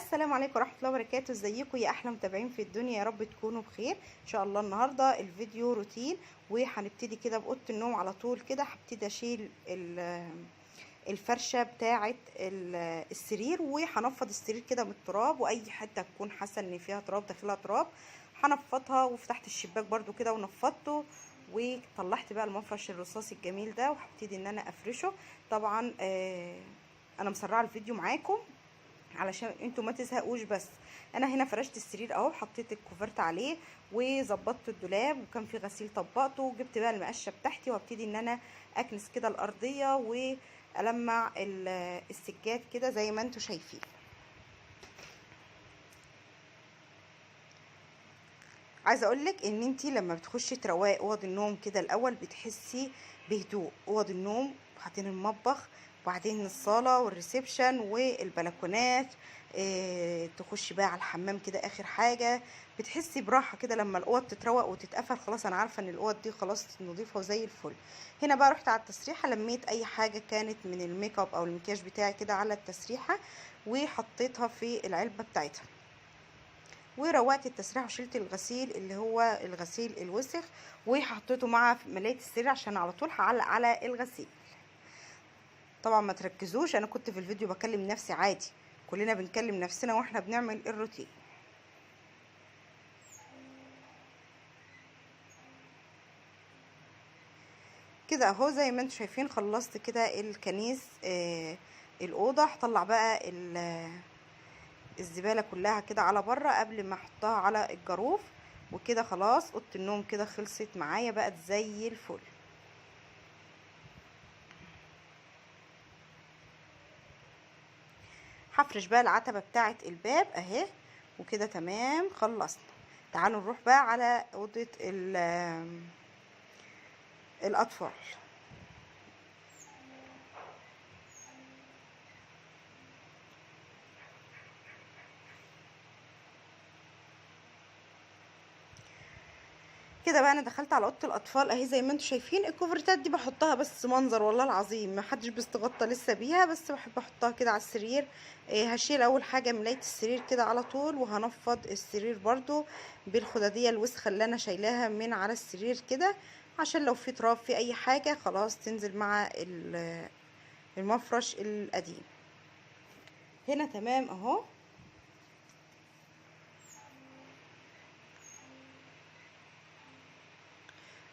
السلام عليكم ورحمه الله وبركاته. ازيكم يا احلى متابعين في الدنيا؟ يا رب تكونوا بخير ان شاء الله. النهارده الفيديو روتين، وهنبتدي كده باوضه النوم على طول. كده هبتدي اشيل الفرشه بتاعه السرير، وهنفض السرير كده من التراب، واي حته تكون حاسه ان فيها تراب داخلها تراب هنفضها. وفتحت الشباك برده كده ونفضته، وطلعت بقى المفرش الرصاصي الجميل ده، وهبتدي ان انا افرشه. طبعا انا مسرعه الفيديو معاكم علشان انتوا ما تزهقوش. بس انا هنا فرشت السرير اهو، حطيت الكوفرت عليه وظبطت الدولاب، وكان في غسيل طبقته، وجبت بقى المقشه بتاعتي، وابتدي ان انا اكنس كده الارضيه والمع السجاد كده زي ما انتوا شايفين. عايزه اقولك ان انتي لما بتخشي تروقي اوض النوم كده الاول بتحسي بهدوء. اوض النوم، وبعدين المطبخ، وبعدين الصاله والريسبشن والبلكونات، تخشي بقى على الحمام كده اخر حاجه. بتحسي براحه كده لما الاوض تتروق وتتقفل. خلاص انا عارفه ان الاوض دي خلاص نظيفه وزي الفل. هنا بقى رحت على التسريحه، لميت اي حاجه كانت من الميك اب او المكياج بتاعي كده على التسريحه، وحطيتها في العلبه بتاعتها، وروقت التسريحه، وشلت الغسيل اللي هو الغسيل الوسخ، وحطيته مع ملايه السرير عشان على طول هعلق على الغسيل. طبعا ما تركزوش، انا كنت في الفيديو بكلم نفسي عادي، كلنا بنكلم نفسنا واحنا بنعمل الروتين. كده اهو زي ما انتم شايفين خلصت كده الكنيس الاوضه. هطلع بقى الزباله كلها كده على بره قبل ما احطها على الجاروف. وكده خلاص اوضه النوم كده خلصت معايا، بقت زي الفل. هفرش بقى العتبه بتاعه الباب اهي، وكده تمام خلصنا. تعالوا نروح بقى على اوضه الاطفال. كده بقى انا دخلت على اوضه الاطفال اهي. زي ما انتم شايفين الكوفرتات دي بحطها بس منظر، والله العظيم ما حدش بيستغطى لسه بيها، بس بحب احطها كده على السرير. هشيل اول حاجه ملايه السرير كده على طول، وهنفض السرير برضو بالخداديه الوسخه اللي انا شايلاها من على السرير كده، عشان لو في تراب في اي حاجه خلاص تنزل مع المفرش القديم. هنا تمام اهو.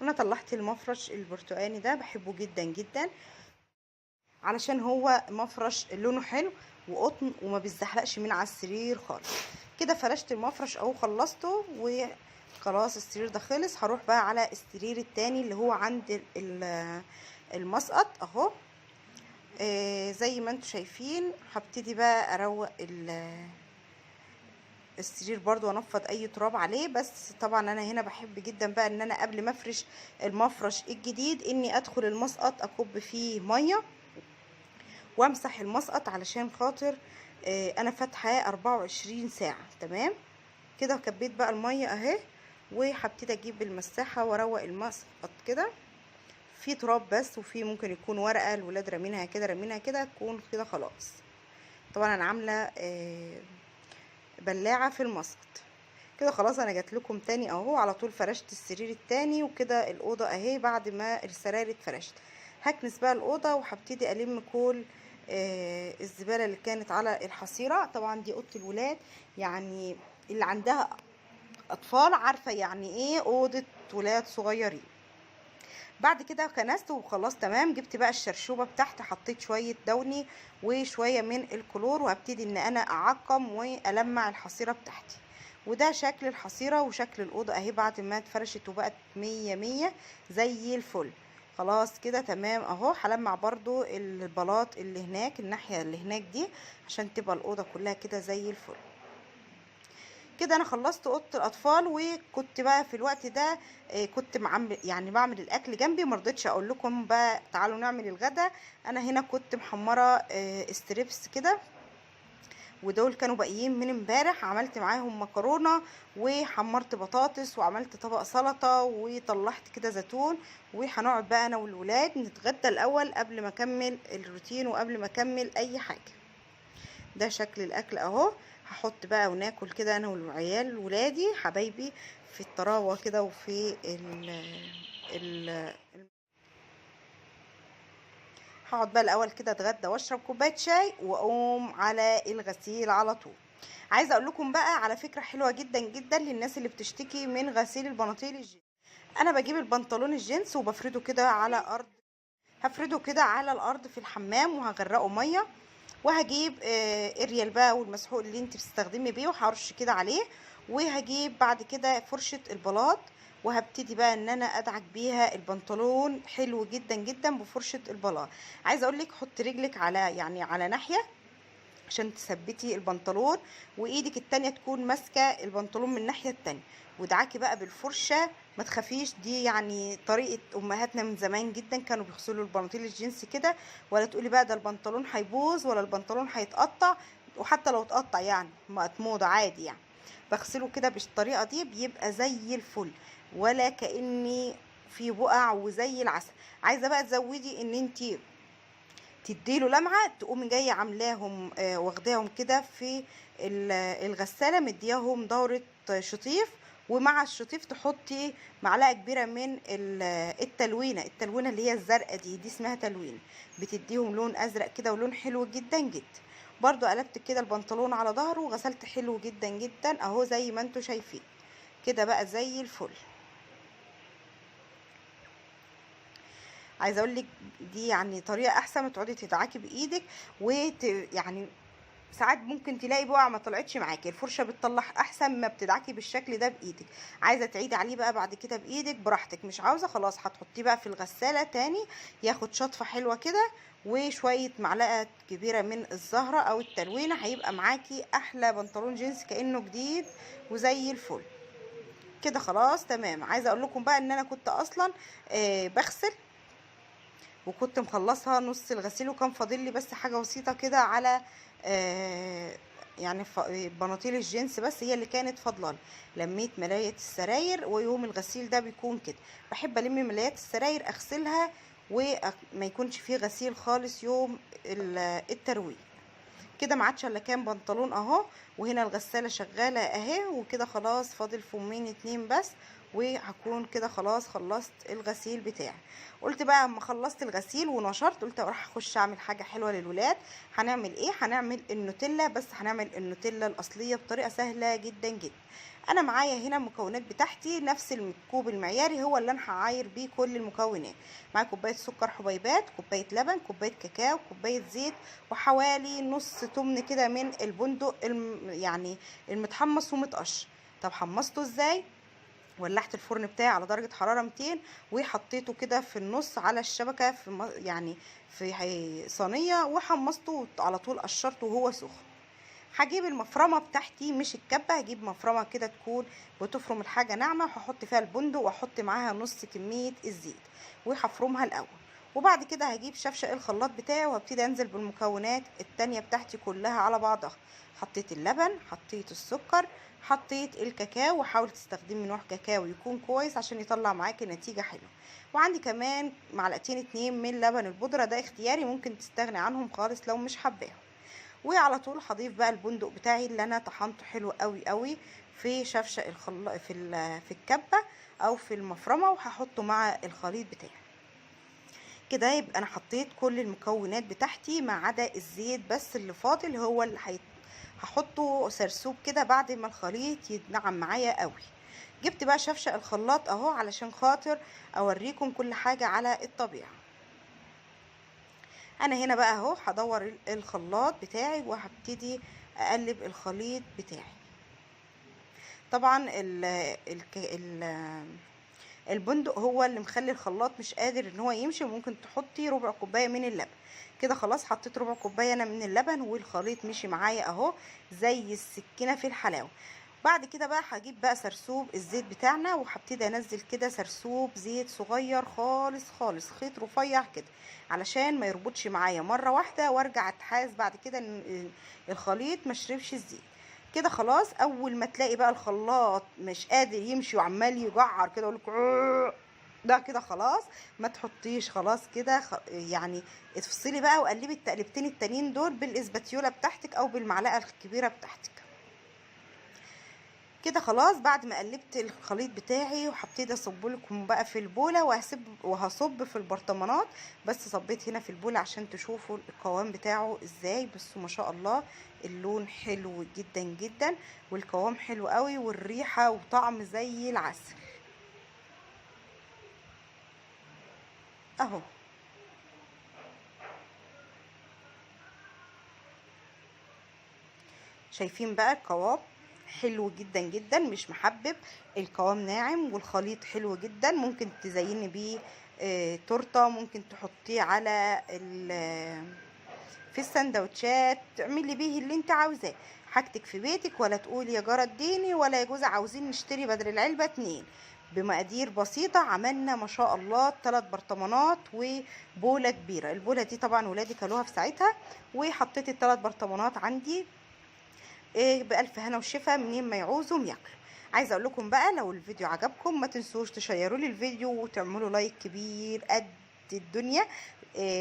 انا طلعت المفرش البرتقاني ده، بحبه جدا جدا علشان هو مفرش لونه حلو وقطن وما بيزحلقش من على السرير خالص. كده فرشت المفرش اهو، خلصته وخلاص السرير ده خلص. هروح بقى على السرير التاني اللي هو عند المسقط اهو. زي ما انتم شايفين هبتدي بقى اروق السرير برضو وانفض اي تراب عليه. بس طبعا انا هنا بحب جدا بقى ان انا قبل ما افرش المفرش الجديد اني ادخل المسقط اكب فيه ميه وامسح المسقط، علشان خاطر انا فاتحاه 24 ساعه. تمام كده كبيت بقى الميه اهي، وهبتدي اجيب المساحه واروق المسقط كده. في تراب بس، وفي ممكن يكون ورقه الولاد رامينها كده رامينها كده، تكون كده خلاص. طبعا انا عامله بلاعه في المسقط. كده خلاص انا جات لكم تاني اهو. على طول فرشت السرير التاني، وكده الاوضه اهي بعد ما السراير اتفرشت. هكنس بقى الاوضه، وهبتدي الم كل الزباله اللي كانت على الحصيره. طبعا دي اوضه الولاد، يعني اللي عندها اطفال عارفه يعني ايه اوضه ولاد صغيرين. بعد كده كنست وخلاص تمام. جبت بقى الشرشوبه بتاعتي، حطيت شويه دوني وشويه من الكلور، وهبتدي ان انا اعقم والمع الحصيره بتاعتي. وده شكل الحصيره وشكل الاوضه اهي بعد ما اتفرشت وبقت 100 زي الفل. خلاص كده تمام اهو. هلمع برضو البلاط اللي هناك، الناحيه اللي هناك دي، عشان تبقى الاوضه كلها كده زي الفل. كده انا خلصت اوضه الاطفال. وكنت بقى في الوقت ده كنت يعني بعمل الاكل جنبي. مرضتش اقول لكم بقى تعالوا نعمل الغدا. انا هنا كنت محمره ستريبس كده، ودول كانوا باقيين من امبارح. عملت معاهم مكرونه، وحمرت بطاطس، وعملت طبق سلطه، وطلعت كده زيتون. وهنقعد بقى انا والولاد نتغدى الاول قبل ما اكمل الروتين وقبل ما اكمل اي حاجه. ده شكل الاكل اهو. هحط بقى وناكل كده انا والعيال ولادي حبايبي في الطراوه كده وفي ال هقعد بقى الاول كده اتغدى واشرب كوبايه شاي واقوم على الغسيل على طول. عايزه اقول لكم بقى على فكره حلوه جدا جدا للناس اللي بتشتكي من غسيل البناطيل الجينز. انا بجيب البنطلون الجينز وبفرده كده على ارض، هفرده كده على الارض في الحمام وهغرقه ميه، وهجيب اريال بقى والمسحوق اللي انت بتستخدمي بيه وهرش كده عليه، وهجيب بعد كده فرشه البلاط وهبتدي بقى ان انا ادعك بيها البنطلون حلو جدا جدا بفرشه البلاط. عايزه اقول لك حطي رجلك على يعني على ناحيه عشان تثبتي البنطلون، وايدك التانية تكون ماسكه البنطلون من الناحيه التانية، ودعاكي بقى بالفرشه. ما تخافيش، دي يعني طريقه امهاتنا من زمان جدا كانوا بيغسلوا البناطيل الجينز كده، ولا تقولي بقى ده البنطلون هيبوظ ولا البنطلون هيتقطع، وحتى لو اتقطع يعني موضه عادي يعني. بغسله كده بالطريقه دي بيبقى زي الفل، ولا كاني في بقع وزي العسل. عايزه بقى تزودي ان انتي تديله لمعه، تقومي جايه عاملاهم واخداهم كده في الغساله مدياهم دوره شطيف، ومع الشطيف تحطي معلقه كبيره من التلوينه اللي هي الزرقاء دي اسمها تلوين، بتديهم لون ازرق كده ولون حلو جدا جدا. برضو قلبت كده البنطلون على ظهره وغسلت حلو جدا جدا اهو زي ما انتوا شايفين كده بقى زي الفل. عايزه اقول لك دي يعني طريقه احسن ما تقعدي تدعكي بايدك يعني ساعات ممكن تلاقي بقع ما طلعتش معاكي، الفرشه بتطلع احسن ما بتدعكي بالشكل ده بايدك. عايزه تعيدي عليه بقى بعد كده بايدك براحتك، مش عاوزه خلاص هتحطيه بقى في الغساله تاني ياخد شطفه حلوه كده وشويه معلقه كبيره من الزهره او التلوينه، هيبقى معاكي احلى بنطلون جينز كانه جديد وزي الفل كده. خلاص تمام. عايزه اقول لكم بقى ان انا كنت اصلا بغسل وكنت مخلصها نص الغسيل، وكان فاضل لي بس حاجه بسيطه كده على يعني بناطيل الجينز بس هي اللي كانت فاضله. لميت ملايه السراير، ويوم الغسيل ده بيكون كده بحب الم ملايات السراير اغسلها وما يكونش فيه غسيل خالص يوم الترويق كده. ما عادش الا كام بنطلون اهو، وهنا الغساله شغاله اهي، وكده خلاص فاضل فمين اتنين بس وهكون كده خلاص خلصت الغسيل بتاعي. قلت بقى اما خلصت الغسيل ونشرت قلت اروح اخش اعمل حاجه حلوه للولاد. هنعمل ايه؟ هنعمل النوتيلا، بس هنعمل النوتيلا الاصليه بطريقه سهله جدا جدا. انا معايا هنا المكونات بتاعتي نفس الكوب المعياري هو اللي انا هعاير بيه كل المكونات. معايا كوبايه سكر حبيبات، كوبايه لبن، كوبايه كاكاو، كوبايه زيت، وحوالي نص تمن كده من البندق يعني المتحمص ومتقشر. طب حمصته ازاي؟ ولعت الفرن بتاعي على درجه حراره 200 وحطيته كده في النص على الشبكه في يعني في صينيه، وحمصته على طول قشرته وهو سخن. هجيب المفرمه بتاعتي مش الكبه، هجيب مفرمه كده تكون بتفرم الحاجه ناعمه، وهحط فيها البندق واحط معاها نص كميه الزيت وهفرمها الاول. وبعد كده هجيب شفشق الخلاط بتاعي وهبتدي انزل بالمكونات التانية بتاعتي كلها على بعضها. حطيت اللبن، حطيت السكر، حطيت الكاكاو، وحاول تستخدمي نوع كاكاو يكون كويس عشان يطلع معاكي نتيجه حلوه. وعندي كمان معلقتين اتنين من لبن البودره، ده اختياري ممكن تستغني عنهم خالص لو مش حباهم. وعلى طول هضيف بقى البندق بتاعي اللي انا طحنته حلو قوي قوي في شفشق في الكبه او في المفرمه، وهحطه مع الخليط بتاعي كده. يبقى انا حطيت كل المكونات بتاعتي ما عدا الزيت بس اللي فاضل هو اللي هحطه سرسوب كده بعد ما الخليط يتنعم معايا قوي. جبت بقى شفشق الخلاط اهو علشان خاطر اوريكم كل حاجه على الطبيعه. انا هنا بقى اهو هدور الخلاط بتاعي وهبتدي اقلب الخليط بتاعي. طبعا البندق هو اللي مخلي الخلاط مش قادر ان هو يمشي. ممكن تحطي ربع كوبايه من اللبن كده. خلاص حطيت ربع كوبايه انا من اللبن والخليط مشي معايا اهو زي السكينه في الحلاوه. بعد كده بقى هجيب بقى سرسوب الزيت بتاعنا وهبتدي انزل كده سرسوب زيت صغير خالص خالص، خيط رفيع كده علشان ما يربطش معايا مره واحده وارجع اتحاز بعد كده ان الخليط ما شربش الزيت كده. خلاص اول ما تلاقي بقى الخلاط مش قادر يمشي وعمال يجعر كده اقول لك ده كده خلاص، ما تحطيش خلاص كده يعني افصلي بقى وقلبي التقلبتين التانيين دول بالاسباتيولا بتاعتك او بالمعلقه الكبيره بتاعتك. كده خلاص بعد ما قلبت الخليط بتاعي وهبتدي اصب لكم بقى في البوله، وهصب في البرطمانات. بس صبيت هنا في البوله عشان تشوفوا القوام بتاعه ازاي. بصوا ما شاء الله اللون حلو جدا جدا، والقوام حلو قوي، والريحه وطعم زي العسل اهو. شايفين بقى القوام حلو جدا جدا، مش محبب، القوام ناعم والخليط حلو جدا. ممكن تزيني بيه تورته، ممكن تحطيه على في السندوتشات، تعملي بيه اللي انت عاوزاه، حاجتك في بيتك، ولا تقولي يا جارة اديني ولا يا جوزة عاوزين نشتري بدل العلبة 2. بمقادير بسيطة عملنا ما شاء الله 3 برطمانات وبولة كبيرة. البولة دي طبعا ولادي كلوها في ساعتها، وحطيت ال3 برطمانات عندي بألف هنا وشفا منين ما يعوزوا ياكلوا. عايزه اقول لكم بقى لو الفيديو عجبكم ما تنسوش تشيروا لي الفيديو وتعملوا لايك كبير قد الدنيا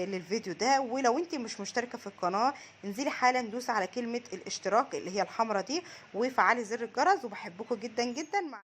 للفيديو ده. ولو انت مش مشتركه في القناه انزلي حالا دوسي على كلمه الاشتراك اللي هي الحمراء دي، وفعلي زر الجرس. وبحبكم جدا جدا.